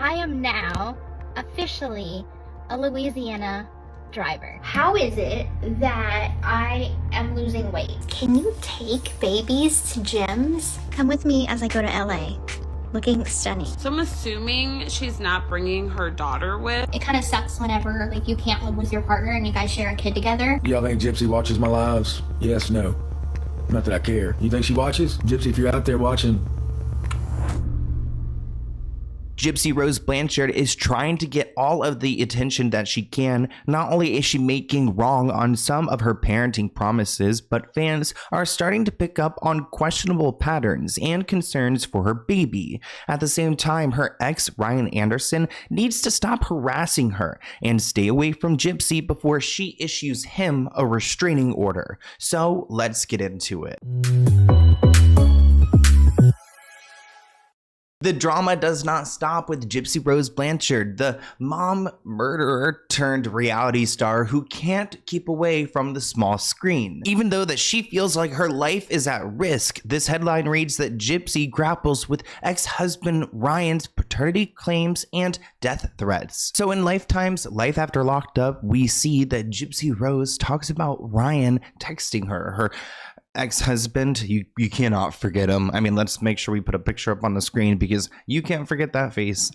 I am now officially a Louisiana driver. How is it that I am losing weight? Can you take babies to gyms? Come with me as I go to LA. Looking stunning. So I'm assuming she's not bringing her daughter with. It kind of sucks whenever like you can't live with your partner and you guys share a kid together. Y'all think Gypsy watches my lives? Yes, no. Not that I care. You think she watches? Gypsy, if you're out there watching. Gypsy Rose Blanchard is trying to get all of the attention that she can. Not only is she making wrong on some of her parenting promises, but fans are starting to pick up on questionable patterns and concerns for her baby. At the same time, her ex, Ryan Anderson, needs to stop harassing her and stay away from Gypsy before she issues him a restraining order. So let's get into it. The drama does not stop with Gypsy Rose Blanchard, the mom murderer turned reality star who can't keep away from the small screen. Even though that she feels like her life is at risk, this headline reads that Gypsy grapples with ex-husband Ryan's paternity claims and death threats. So in Lifetime's Life After Locked Up, we see that Gypsy Rose talks about Ryan texting her ex-husband. You cannot forget him. I mean, let's make sure we put a picture up on the screen because you can't forget that face.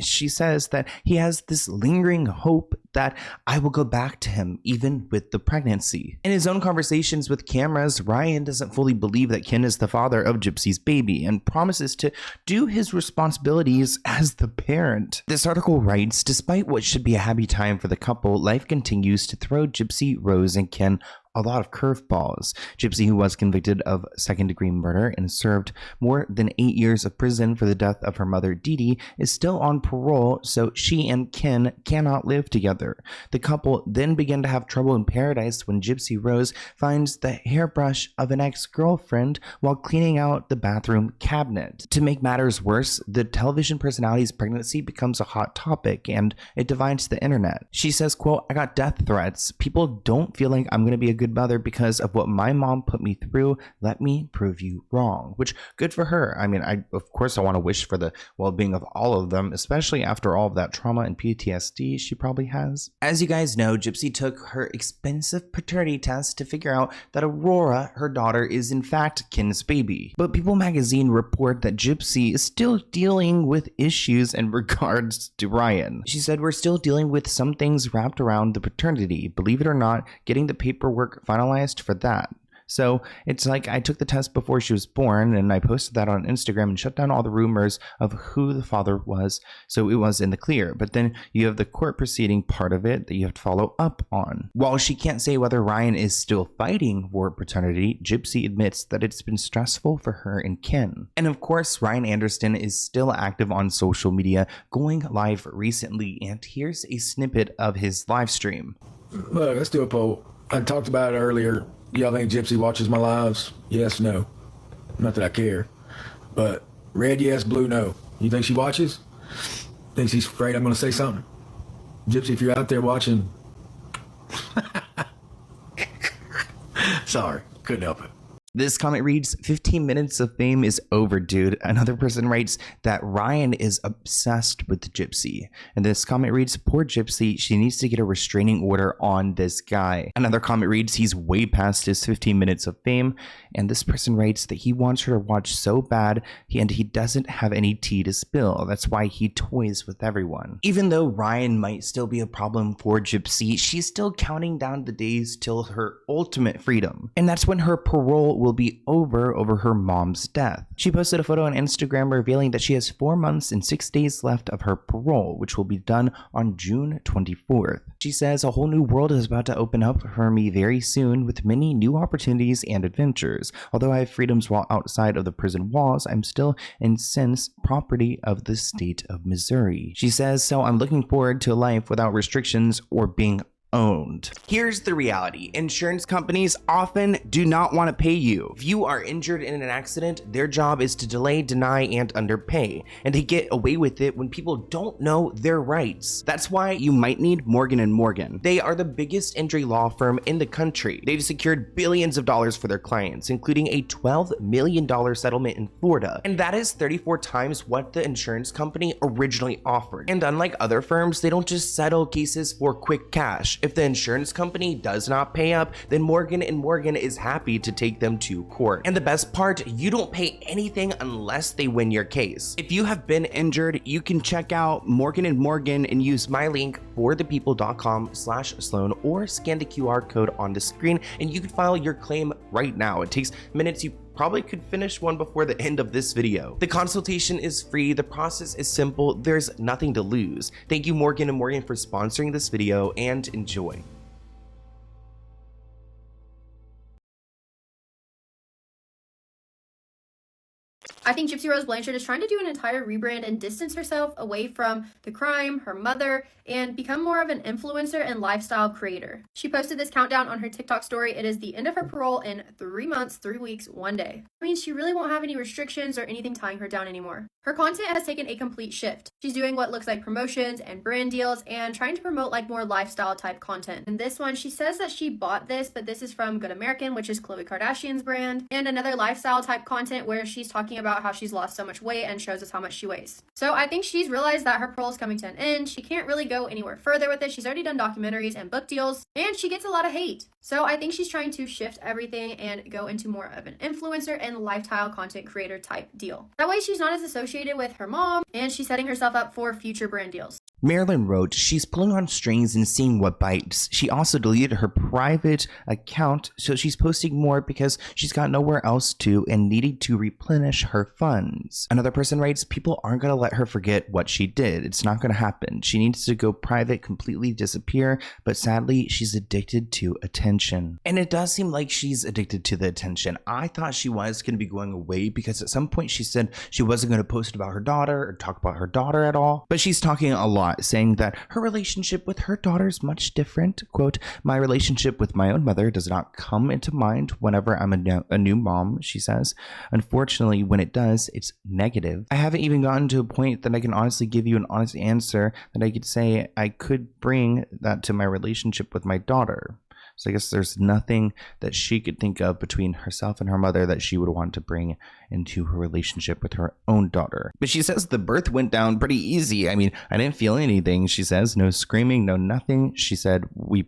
She says that he has this lingering hope that I will go back to him even with the pregnancy. In his own conversations with cameras, Ryan doesn't fully believe that Ken is the father of Gypsy's baby and promises to do his responsibilities as the parent. This article writes, despite what should be a happy time for the couple, life continues to throw Gypsy, Rose, and Ken a lot of curveballs. Gypsy, who was convicted of second-degree murder and served more than 8 years of prison for the death of her mother, Dee Dee, is still on parole, so she and Ken cannot live together. The couple then begin to have trouble in paradise when Gypsy Rose finds the hairbrush of an ex-girlfriend while cleaning out the bathroom cabinet. To make matters worse, the television personality's pregnancy becomes a hot topic and it divides the internet. She says, quote, I got death threats. People don't feel like I'm going to be a good mother because of what my mom put me through. Let me prove you wrong. Which, good for her. I mean, of course I want to wish for the well-being of all of them, especially after all of that trauma and PTSD she probably has. As you guys know, Gypsy took her expensive paternity test to figure out that Aurora, her daughter, is in fact Ken's baby. But People magazine report that Gypsy is still dealing with issues in regards to Ryan. She said, we're still dealing with some things wrapped around the paternity. Believe it or not, getting the paperwork finalized for that. So it's like I took the test before she was born and I posted that on Instagram and shut down all the rumors of who the father was, so it was in the clear. But then you have the court proceeding part of it that you have to follow up on. While she can't say whether Ryan is still fighting for paternity, Gypsy admits that it's been stressful for her and Ken. And of course, Ryan Anderson is still active on social media, going live recently, and here's a snippet of his live stream. Look, let's do a poll. I talked about it earlier. Y'all think Gypsy watches my lives? Yes, no. Not that I care. But red, yes, blue, no. You think she watches? Think she's afraid I'm going to say something? Gypsy, if you're out there watching... Sorry, couldn't help it. This comment reads, 15 minutes of fame is over, dude. Another person writes that Ryan is obsessed with Gypsy. And this comment reads, poor Gypsy, she needs to get a restraining order on this guy. Another comment reads, he's way past his 15 minutes of fame. And this person writes that he wants her to watch so bad and he doesn't have any tea to spill. That's why he toys with everyone. Even though Ryan might still be a problem for Gypsy, she's still counting down the days till her ultimate freedom. And that's when her parole will be over her mom's death. She posted a photo on Instagram revealing that she has 4 months and 6 days left of her parole, which will be done on June 24th. She says a whole new world is about to open up for me very soon with many new opportunities and adventures. Although I have freedoms while outside of the prison walls, I'm still in sense property of the state of Missouri. She says, so I'm looking forward to a life without restrictions or being owned. Here's the reality. Insurance companies often do not want to pay you. If you are injured in an accident, their job is to delay, deny, and underpay. And they get away with it when people don't know their rights. That's why you might need Morgan & Morgan. They are the biggest injury law firm in the country. They've secured billions of dollars for their clients, including a $12 million settlement in Florida. And that is 34 times what the insurance company originally offered. And unlike other firms, they don't just settle cases for quick cash. If the insurance company does not pay up, then Morgan & Morgan is happy to take them to court. And the best part, you don't pay anything unless they win your case. If you have been injured, you can check out Morgan & Morgan and use my link forthepeople.com/Sloan or scan the QR code on the screen and you can file your claim right now. It takes minutes. You probably could finish one before the end of this video. The consultation is free. The process is simple. There's nothing to lose. Thank you, Morgan & Morgan, for sponsoring this video, and enjoy. I think Gypsy Rose Blanchard is trying to do an entire rebrand and distance herself away from the crime, her mother, and become more of an influencer and lifestyle creator. She posted this countdown on her TikTok story. It is the end of her parole in 3 months, 3 weeks, 1 day. That means she really won't have any restrictions or anything tying her down anymore. Her content has taken a complete shift. She's doing what looks like promotions and brand deals and trying to promote like more lifestyle type content. In this one, she says that she bought this, but this is from Good American, which is Khloe Kardashian's brand, and another lifestyle type content where she's talking about how she's lost so much weight and shows us how much she weighs. So I think she's realized that her parole is coming to an end. She can't really go anywhere further with it. She's already done documentaries and book deals, and she gets a lot of hate. So I think she's trying to shift everything and go into more of an influencer and lifestyle content creator type deal. That way she's not as associated with her mom, and she's setting herself up for future brand deals. Marilyn wrote, she's pulling on strings and seeing what bites. She also deleted her private account, so she's posting more because she's got nowhere else to and needed to replenish her funds. Another person writes, people aren't going to let her forget what she did. It's not going to happen. She needs to go private, completely disappear, but sadly, she's addicted to attention. And it does seem like she's addicted to the attention. I thought she was going to be going away because at some point she said she wasn't going to post about her daughter or talk about her daughter at all, but she's talking a lot, saying that her relationship with her daughter is much different. Quote, my relationship with my own mother does not come into mind whenever I'm a new mom, she says. Unfortunately, when it does, it's negative. I haven't even gotten to a point that I can honestly give you an honest answer that I could say I could bring that to my relationship with my daughter. So I guess there's nothing that she could think of between herself and her mother that she would want to bring into her relationship with her own daughter. But she says the birth went down pretty easy. I mean, I didn't feel anything, she says. No screaming, no nothing. She said, we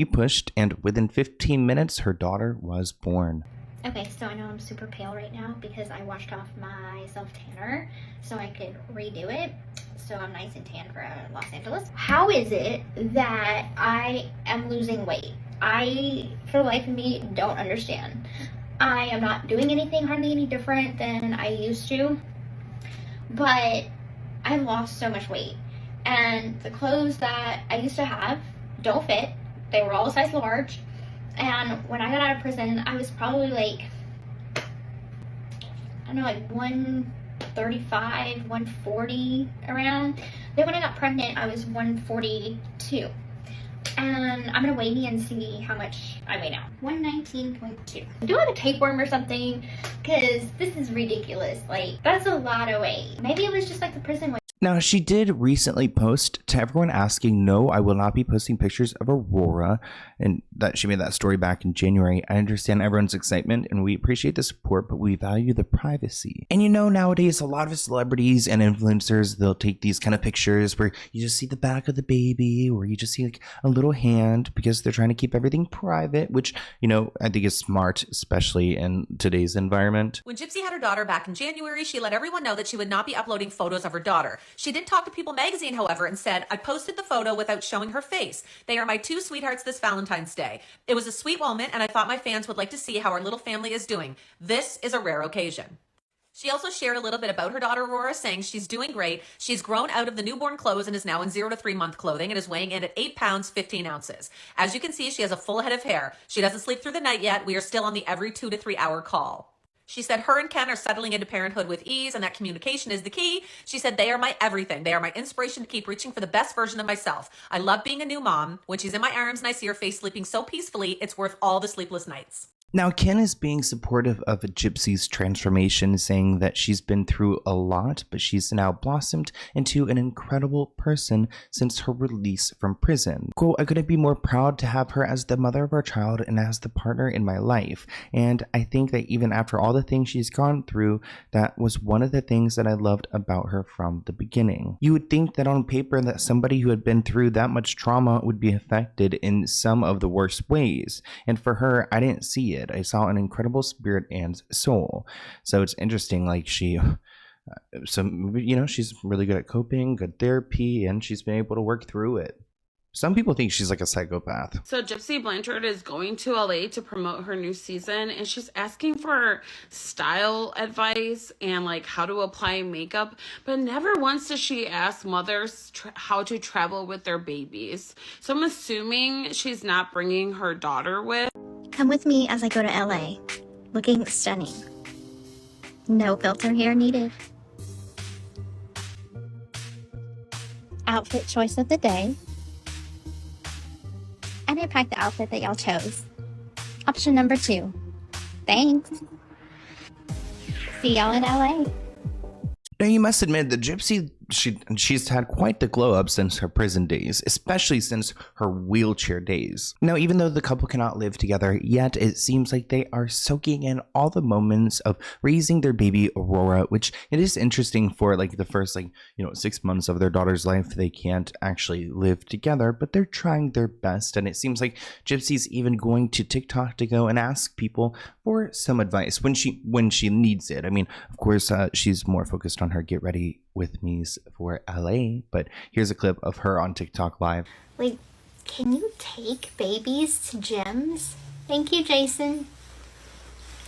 pushed, and within 15 minutes, her daughter was born. Okay, so I know I'm super pale right now because I washed off my self-tanner so I could redo it. So I'm nice and tan for Los Angeles. How is it that I am losing weight? I, for the life of me, don't understand. I am not doing anything hardly any different than I used to, but I lost so much weight. And the clothes that I used to have don't fit. They were all size large. And when I got out of prison, I was probably like, I don't know, like 135, 140 around. Then when I got pregnant, I was 142. And I'm gonna weigh me and see how much I weigh now. 119.2. Do I have a tapeworm or something? Because this is ridiculous. Like, that's a lot of weight. Maybe it was just like the prison weight. Now, she did recently post to everyone asking, no, I will not be posting pictures of Aurora, and that she made that story back in January. I understand everyone's excitement and we appreciate the support, but we value the privacy. And you know, nowadays, a lot of celebrities and influencers, they'll take these kind of pictures where you just see the back of the baby or you just see like a little hand because they're trying to keep everything private, which, you know, I think is smart, especially in today's environment. When Gypsy had her daughter back in January, she let everyone know that she would not be uploading photos of her daughter. She did talk to People magazine, however, and said, I posted the photo without showing her face. They are my two sweethearts this Valentine's Day. It was a sweet moment, and I thought my fans would like to see how our little family is doing. This is a rare occasion. She also shared a little bit about her daughter, Aurora, saying she's doing great. She's grown out of the newborn clothes and is now in 0 to 3 month clothing and is weighing in at 8 pounds, 15 ounces. As you can see, she has a full head of hair. She doesn't sleep through the night yet. We are still on the every 2 to 3 hour call. She said her and Ken are settling into parenthood with ease and that communication is the key. She said they are my everything. They are my inspiration to keep reaching for the best version of myself. I love being a new mom. When she's in my arms and I see her face sleeping so peacefully, it's worth all the sleepless nights. Now, Ken is being supportive of Gypsy's transformation, saying that she's been through a lot, but she's now blossomed into an incredible person since her release from prison. Quote, I couldn't be more proud to have her as the mother of our child and as the partner in my life. And I think that even after all the things she's gone through, that was one of the things that I loved about her from the beginning. You would think that on paper that somebody who had been through that much trauma would be affected in some of the worst ways. And for her, I didn't see it. I saw an incredible spirit and soul. So it's interesting, like she's really good at coping, good therapy, and she's been able to work through it. Some people think she's like a psychopath. So Gypsy Blanchard is going to LA to promote her new season, and she's asking for style advice and like how to apply makeup, but never once does she ask mothers how to travel with their babies. So I'm assuming she's not bringing her daughter with. Come with me as I go to LA, looking stunning. No filter hair needed. Outfit choice of the day. And I packed the outfit that y'all chose. Option number 2. Thanks. See y'all in LA. Now, you must admit that Gypsy, she's had quite the glow up since her prison days, especially since her wheelchair days. Now, even though the couple cannot live together yet, it seems like they are soaking in all the moments of raising their baby Aurora, which it is interesting for like the first 6 months of their daughter's life. They can't actually live together, but they're trying their best. And it seems like Gypsy's even going to TikTok to go and ask people for some advice when she needs it. I mean, of course, she's more focused on her get ready with me's for LA, but here's a clip of her on TikTok live. Like, can you take babies to gyms? Thank you, Jason.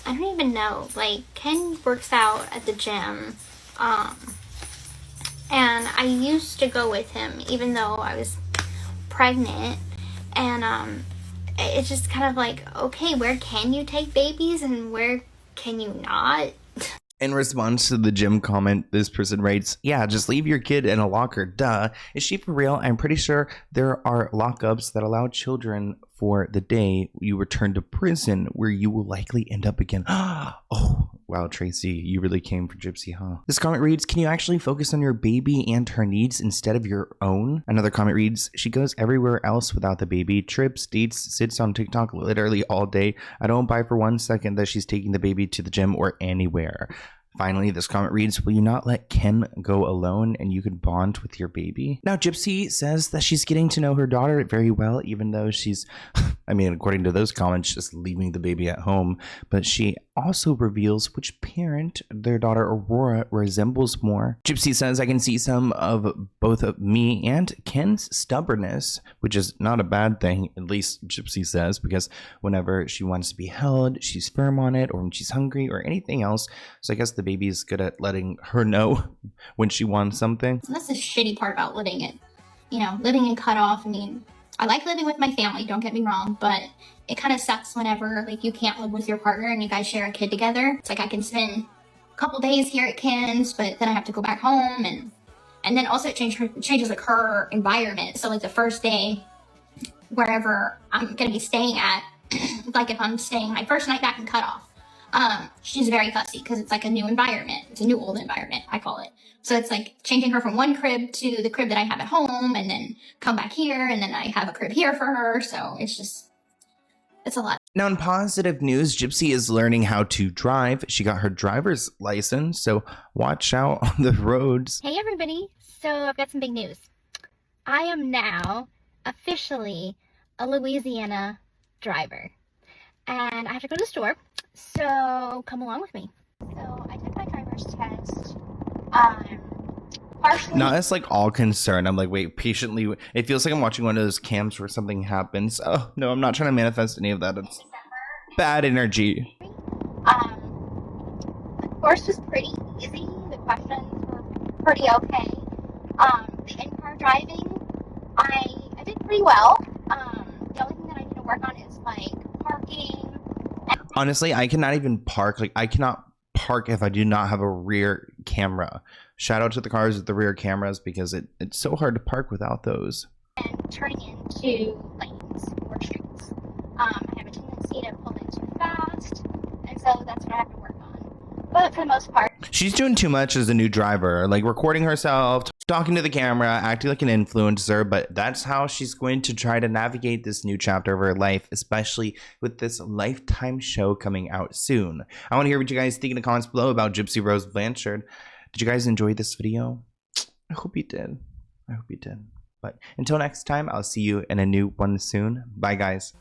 I don't even know. Like, Ken works out at the gym, and I used to go with him even though I was pregnant, and it's just kind of like, okay, where can you take babies and where can you not? In response to the gym comment, this person writes, yeah, just leave your kid in a locker, duh. Is she for real? I'm pretty sure there are lockups that allow children for the day you return to prison where you will likely end up again. Oh, wow, Tracy, you really came for Gypsy, huh? This comment reads, can you actually focus on your baby and her needs instead of your own? Another comment reads, she goes everywhere else without the baby, trips, dates, sits on TikTok literally all day. I don't buy for 1 second that she's taking the baby to the gym or anywhere. Finally, this comment reads, will you not let Ken go alone and you could bond with your baby? Now, Gypsy says that she's getting to know her daughter very well, even though she's, according to those comments, just leaving the baby at home. But she also reveals which parent their daughter Aurora resembles more. Gypsy says, I can see some of both of me and Ken's stubbornness, which is not a bad thing, at least Gypsy says, because whenever she wants to be held, she's firm on it, or when she's hungry or anything else. So I guess the baby's good at letting her know when she wants something. So that's the shitty part about living and cut off. I mean, I like living with my family, don't get me wrong, but it kind of sucks whenever like you can't live with your partner and you guys share a kid together. It's like I can spend a couple days here at Ken's, but then I have to go back home, and then also it changes like her environment. So like the first day, wherever I'm gonna be staying at, like if I'm staying my first night back in Cutoff, she's very fussy because it's like a new environment. It's a new old environment, I call it. So it's like changing her from one crib to the crib that I have at home, and then come back here, and then I have a crib here for her. So it's a lot. Now, in positive news, Gypsy is learning how to drive. She got her driver's license, so watch out on the roads. Hey everybody, so I've got some big news. I am now officially a Louisiana driver, and I have to go to the store, so come along with me. So I took my driver's test, partially... Not as like all concerned. I'm like, wait, patiently. It feels like I'm watching one of those cams where something happens. Oh, no, I'm not trying to manifest any of that. It's bad energy. The course was pretty easy. The questions were pretty okay. The in-car driving, I did pretty well. The only thing that I need to work on is like parking. Honestly, I cannot even park. Like, I cannot park if I do not have a rear camera. Shout out to the cars with the rear cameras because it's so hard to park without those. And turning into lanes or streets. I have a tendency to pull in too fast, and so that's what I have to work on. But for the most part, she's doing too much as a new driver, like recording herself, talking to the camera, acting like an influencer, but that's how she's going to try to navigate this new chapter of her life, especially with this Lifetime show coming out soon. I want to hear what you guys think in the comments below about Gypsy Rose Blanchard. Did you guys enjoy this video? I hope you did. I hope you did. But until next time, I'll see you in a new one soon. Bye, guys.